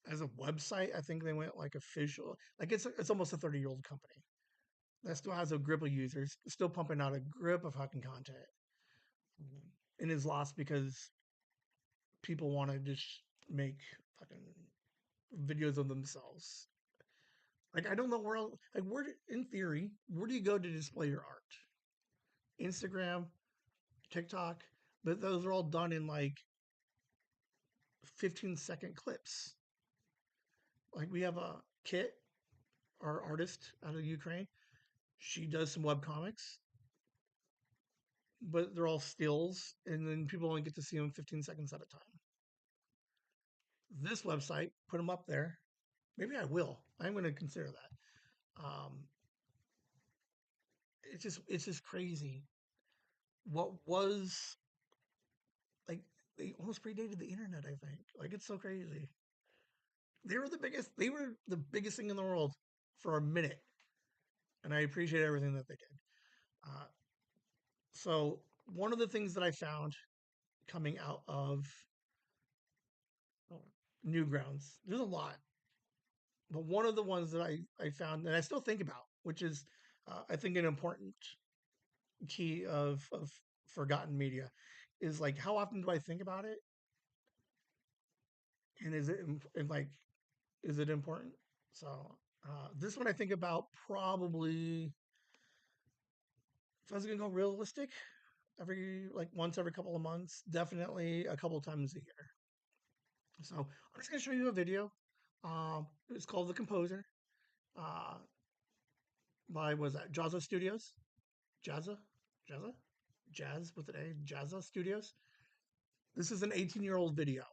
as a website. I think they went like official. Like it's almost a 30-year-old company that still has a grip of users, still pumping out a grip of fucking content, and is lost because people want to just make fucking videos of themselves. Like I don't know where else, like in theory, where do you go to display your art? Instagram, TikTok. but those are all done in like 15-second clips. Like we have a Kit, our artist out of Ukraine. She does some web comics, but they're all stills, and then people only get to see them 15 seconds at a time. This website, put them up there. Maybe I will. I'm going to consider that. It's just crazy. What was like they almost predated the internet. I think like it's so crazy. They were the biggest. They were the biggest thing in the world for a minute, and I appreciate everything that they did. Uh, so one of the things that I found coming out of Newgrounds, there's a lot, but one of the ones that I found and I still think about, which is I think an important key of forgotten media, is like how often do I think about it, and like is it important? So this one I think about probably if I was gonna go realistic, every like once every couple of months, definitely a couple of times a year. So I'm just gonna show you a video. It's called The Composer. Uh, by was that Jazza Studios? Jazza, Jazza, Jazz with an A. Jazza Studios. This is an 18-year-old video.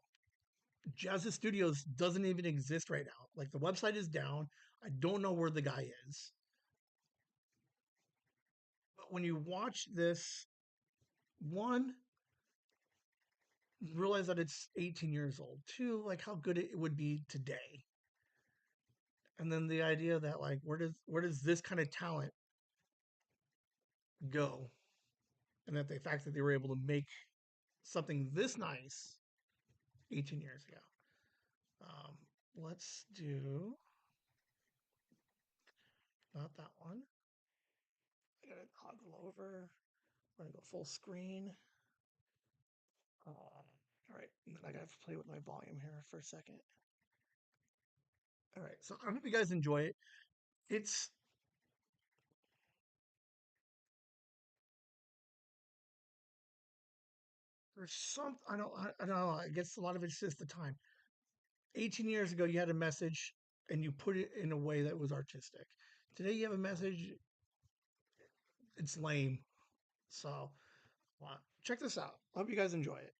Jazza Studios doesn't even exist right now. Like the website is down. I don't know where the guy is. But when you watch this, one, realize that it's 18 years old. Two, like how good it would be today. And then the idea that like where does this kind of talent go? And that the fact that they were able to make something this nice 18 years ago. Let's do not that one. I gotta toggle over. I'm gonna go full screen. All right, and then I gotta play with my volume here for a second. All right, so I hope you guys enjoy it. It's there's some I don't know. I guess a lot of it's just the time. 18 years ago, you had a message and you put it in a way that was artistic. Today, you have a message. It's lame. So, check this out. I hope you guys enjoy it.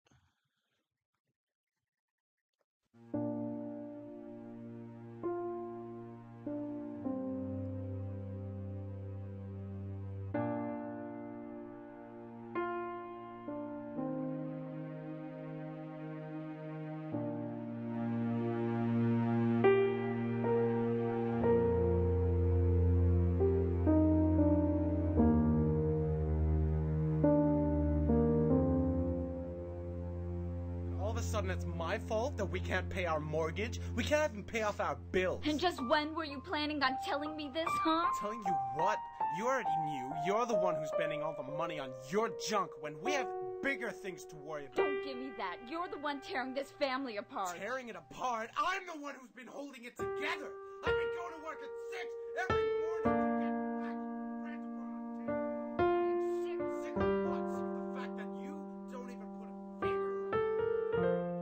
Sudden it's my fault that we can't pay our mortgage. We can't even pay off our bills. And just when were you planning on telling me this, huh? Telling you what? You already knew. You're the one who's spending all the money on your junk when we have bigger things to worry about. Don't give me that. You're the one tearing this family apart. Tearing it apart? I'm the one who's been holding it together. I've been going to work at 6 every morning to get back rent upon our table. I am sick. Sick of what? Sick of the fact that you don't even put a finger on it.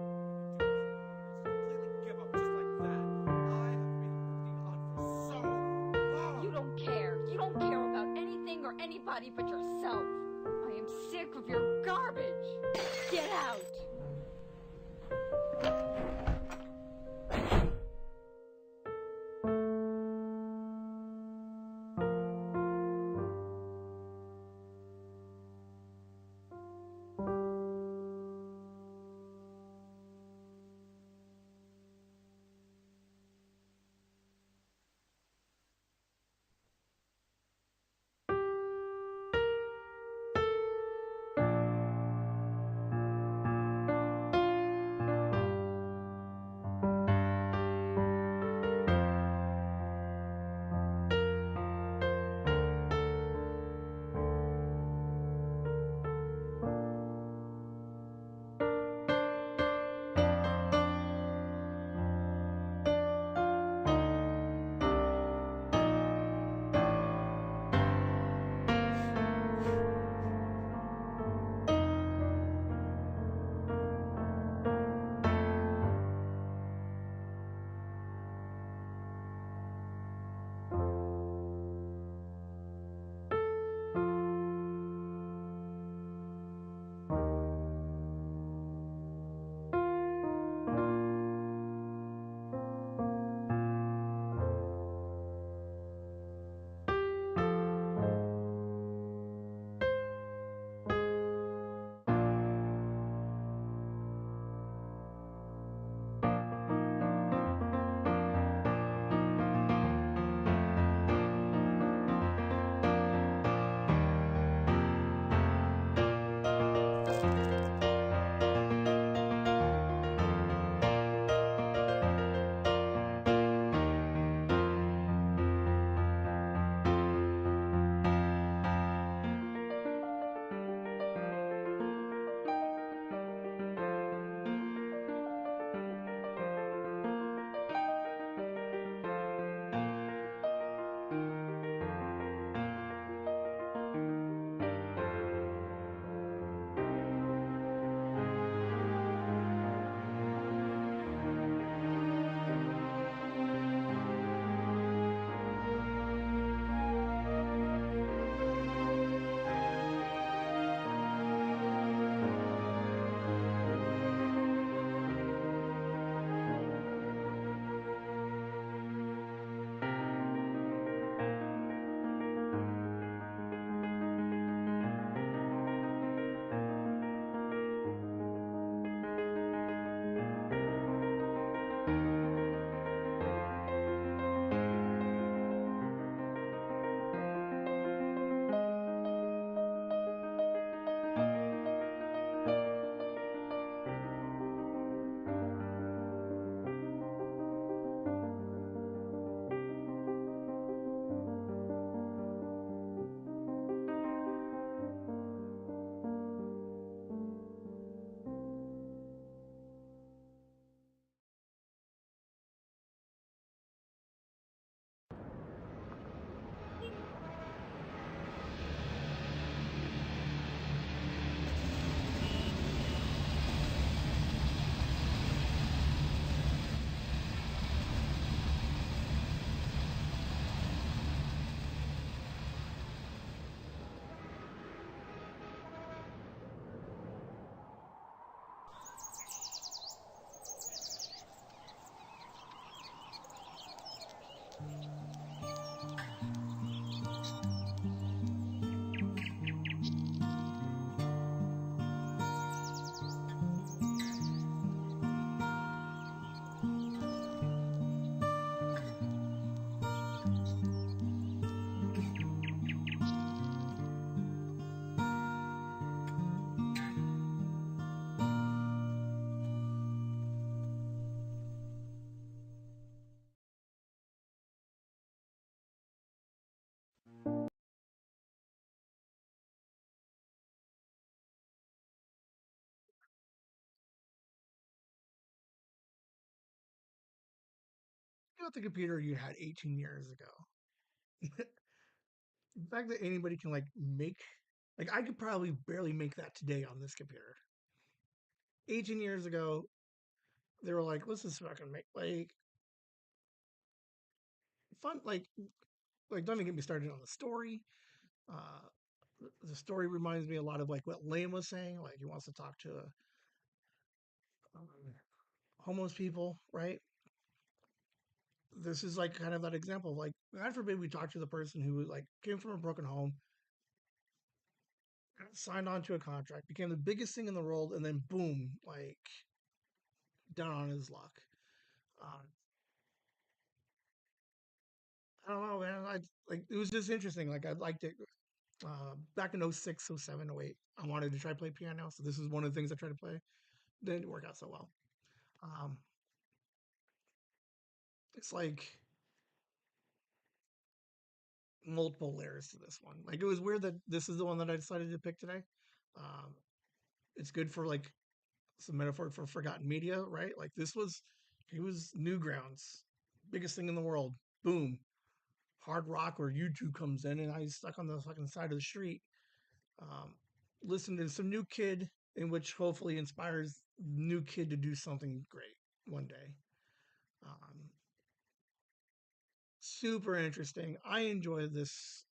Anybody but yourself. I am sick of your garbage. Get out. about the computer you had 18 years ago. The fact that anybody can make, I could probably barely make that today on this computer. 18 years ago, they were like, let's just fucking make fun, don't even get me started on the story. Uh, the story reminds me a lot of what Lane was saying. Like he wants to talk to um, homeless people, right? This is kind of that example of God forbid we talk to the person who came from a broken home, signed on to a contract, became the biggest thing in the world, and then boom, down on his luck. Um, I don't know, man. It was just interesting. I liked it. Back in 06, 07, 08, I wanted to try to play piano. So this is one of the things I tried to play. Didn't work out so well. Um, it's multiple layers to this one. It was weird that this is the one that I decided to pick today. Um, it's good for some metaphor for forgotten media, right? He was Newgrounds, biggest thing in the world. Boom, hard rock where YouTube comes in, and I stuck on the fucking side of the street. Um, listen to some new kid, in which hopefully inspires new kid to do something great one day. Um, super interesting. I enjoy this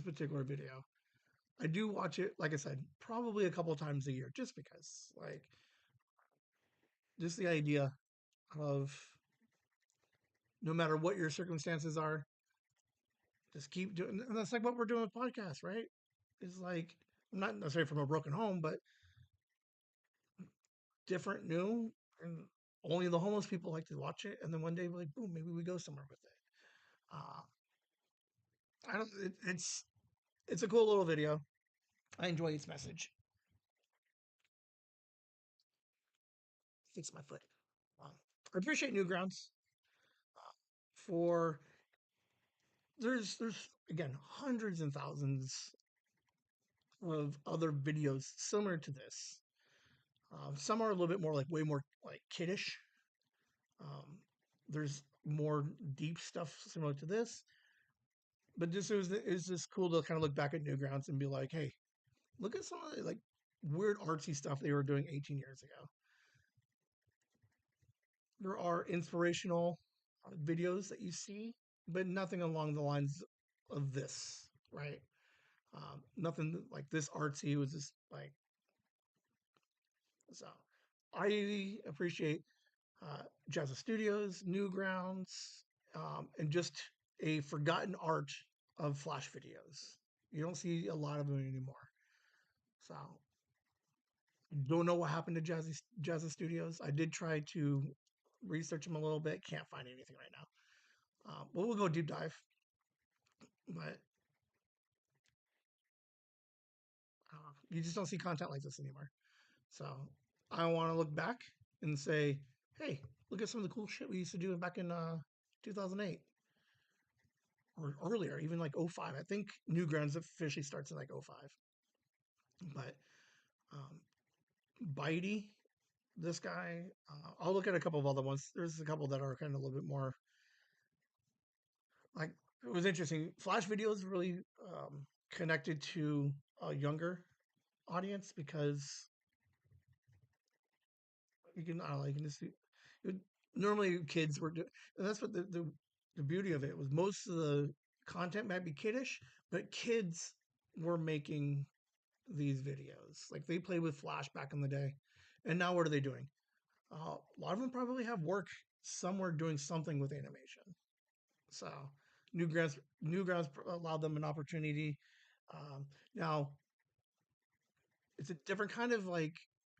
particular video. I do watch it, like I said, probably a couple times a year, just because, just the idea of no matter what your circumstances are, just keep doing. And that's what we're doing with podcasts, right? It's I'm not necessarily from a broken home, but different, new, and only the homeless people like to watch it. And then one day, boom, maybe we go somewhere with it. Uh, I don't. It's a cool little video. I enjoy its message. Fix my foot. I appreciate Newgrounds for there's again hundreds and thousands of other videos similar to this. Some are a little bit more way more kiddish. Um, there's more deep stuff similar to this, but this is just cool to kind of look back at Newgrounds and be like, hey, look at some of the weird artsy stuff they were doing 18 years ago. There are inspirational videos that you see, but nothing along the lines of this, right? Nothing like this artsy. Was just so. I appreciate Jazza Studios, Newgrounds, and just a forgotten art of Flash videos. You don't see a lot of them anymore. So, don't know what happened to Jazza Studios. I did try to research them a little bit. Can't find anything right now. But we'll go deep dive. But you just don't see content like this anymore. So I want to look back and say, hey, look at some of the cool shit we used to do back in 2008 or earlier, even 05. I think Newgrounds officially starts in 05. But Bitey, this guy, I'll look at a couple of other ones. There's a couple that are kind of a little bit more it was interesting. Flash videos really connected to a younger audience because you can, I don't know, you can just see, normally kids were, and that's what the beauty of it was. Most of the content might be kiddish, but kids were making these videos. They played with Flash back in the day, and now what are they doing? A lot of them probably have work somewhere doing something with animation. So Newgrounds allowed them an opportunity. Now it's a different kind of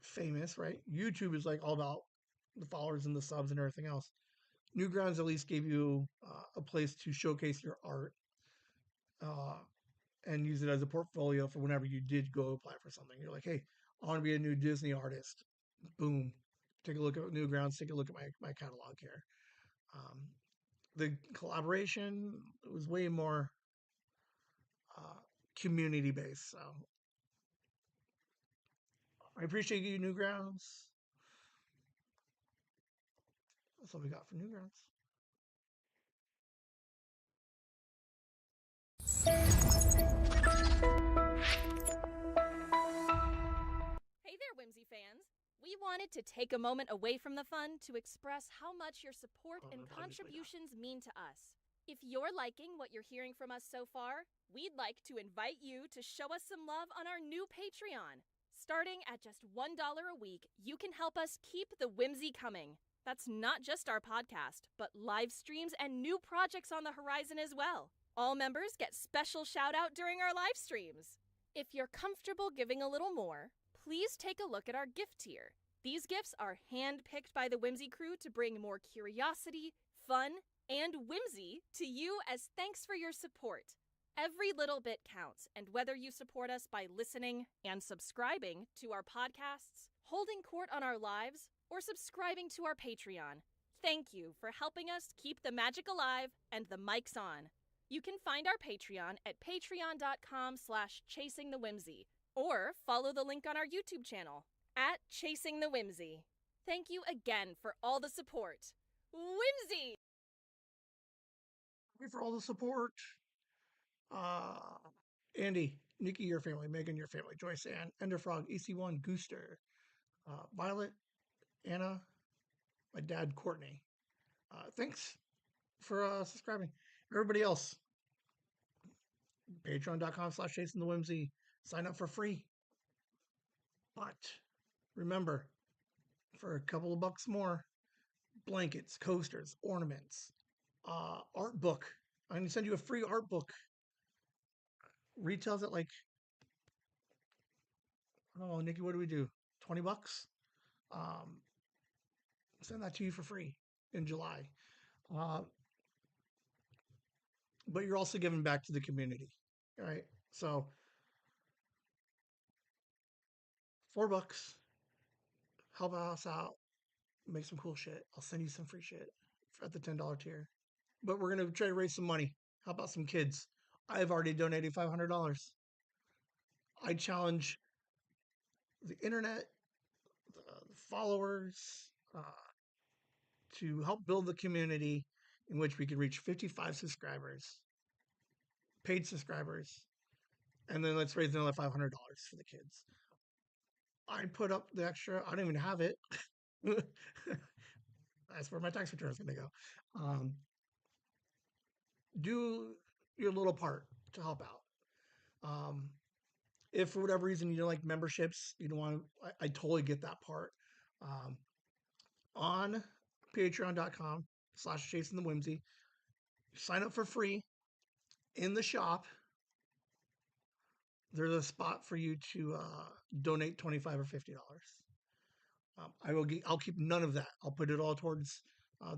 famous, right? YouTube is all about the followers and the subs and everything else. Newgrounds at least gave you a place to showcase your art uh, and use it as a portfolio for whenever you did go apply for something. You're like, hey, I want to be a new Disney artist. Boom. Take a look at Newgrounds. Take a look at my catalog here. The collaboration was way more community based. So I appreciate you, Newgrounds. That's all we got for Newgrounds. Hey there, Whimsy fans. We wanted to take a moment away from the fun to express how much your support and contributions mean to us. If you're liking what you're hearing from us so far, we'd like to invite you to show us some love on our new Patreon. Starting at just $1 a week, you can help us keep the whimsy coming. That's not just our podcast, but live streams and new projects on the horizon as well. All members get special shout out during our live streams. If you're comfortable giving a little more, please take a look at our gift tier. These gifts are hand-picked by the Whimsy crew to bring more curiosity, fun, and whimsy to you as thanks for your support. Every little bit counts, and whether you support us by listening and subscribing to our podcasts, holding court on our lives, or subscribing to our Patreon, thank you for helping us keep the magic alive and the mics on. You can find our Patreon at patreon.com/chasingthewhimsy, or follow the link on our YouTube channel at Chasing the Whimsy. Thank you again for all the support. Whimsy! Thank you for all the support. Andy, Nikki, your family, Megan, your family, Joyce, Ann, Enderfrog, EC1, Gooster, Violet, Anna, my dad, Courtney. Thanks for subscribing. Everybody else, patreon.com/chasingthewhimsy. Sign up for free. But remember, for a couple of bucks more, blankets, coasters, ornaments, art book. I'm going to send you a free art book. Retails at like, I don't know, Nikki, what do we do? $20? Send that to you for free in July. But you're also giving back to the community, right? So $4, help us out, make some cool shit. I'll send you some free shit at the $10 tier. But we're going to try to raise some money. How about some kids? I've already donated $500. I challenge the internet, the followers, to help build the community in which we can reach 55 subscribers, paid subscribers, and then let's raise another $500 for the kids. I put up the extra. I don't even have it. That's where my tax return is going to go. Do your little part to help out. If for whatever reason you don't like memberships, you don't want to, I totally get that part. On patreon.com/chasingthewhimsy, sign up for free. In the shop, there's a spot for you to donate $25 or $50. I'll keep none of that. I'll put it all towards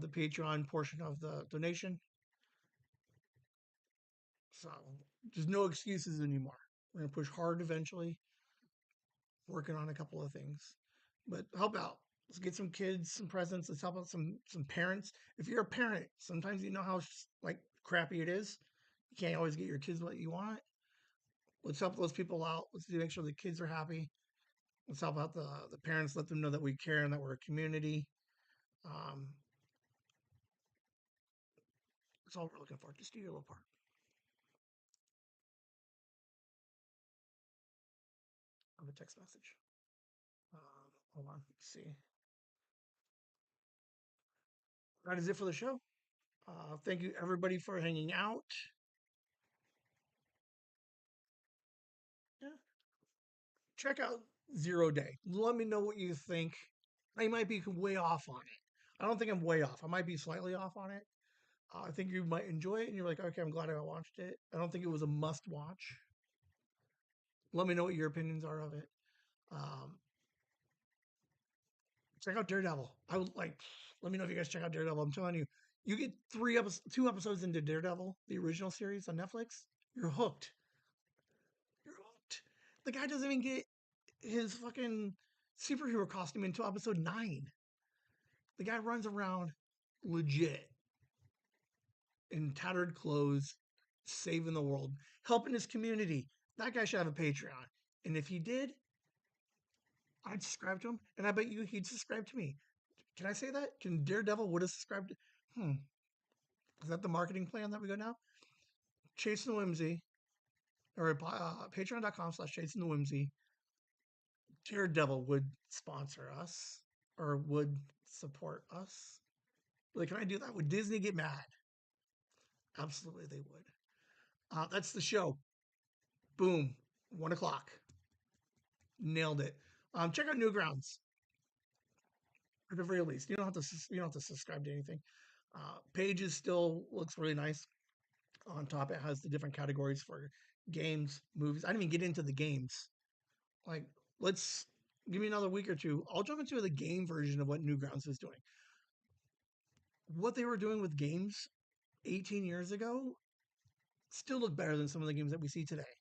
the Patreon portion of the donation. So there's no excuses anymore. We're going to push hard eventually, working on a couple of things. But help out. Let's get some kids some presents. Let's help out some parents. If you're a parent, sometimes you know how like crappy it is. You can't always get your kids what you want. Let's help those people out. Let's make sure the kids are happy. Let's help out the parents. Let them know that we care and that we're a community. That's all we're looking for. Just do your little part. Of a text message. Hold on. Let's see. That is it for the show. Thank you everybody for hanging out. Yeah. Check out 0 Day. Let me know what you think. I might be way off on it. I don't think I'm way off. I might be slightly off on it. I think you might enjoy it, and you're like, okay, I'm glad I watched it. I don't think it was a must watch. Let me know what your opinions are of it. Check out Daredevil. I would like. Let me know if you guys check out Daredevil. I'm telling you, you get 2 episodes into Daredevil, the original series on Netflix. You're hooked. You're hooked. The guy doesn't even get his fucking superhero costume until episode 9. The guy runs around legit in tattered clothes, saving the world, helping his community. That guy should have a Patreon. And if he did, I'd subscribe to him. And I bet you he'd subscribe to me. Can I say that? Can Daredevil would have subscribed? Is that the marketing plan that we go now? Chasing the Whimsy. or patreon.com/chasing the whimsy. Daredevil would sponsor us or would support us. Like, can I do that? Would Disney get mad? Absolutely, they would. That's the show. Boom. 1:00. Nailed it. Check out Newgrounds at the very least. You don't have to subscribe to anything. Pages still looks really nice. On top, it has the different categories for games, movies. I didn't even get into the games. Like, let's give me another week or two. I'll jump into the game version of what Newgrounds is doing. What they were doing with games 18 years ago still look better than some of the games that we see today.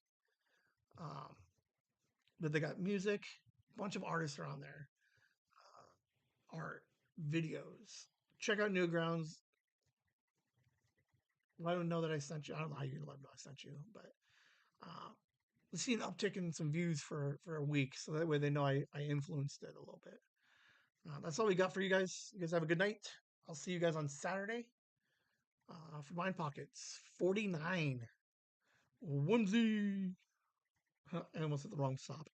But they got music, a bunch of artists are on there, art, videos. Check out Newgrounds. Let them know that I sent you. I don't know how you're gonna let them know I sent you, but let's see an uptick in some views for a week, so that way they know I influenced it a little bit. That's all we got for you guys. You guys have a good night. I'll see you guys on Saturday for Mind Pockets 49. Whimsy. I almost hit the wrong stop.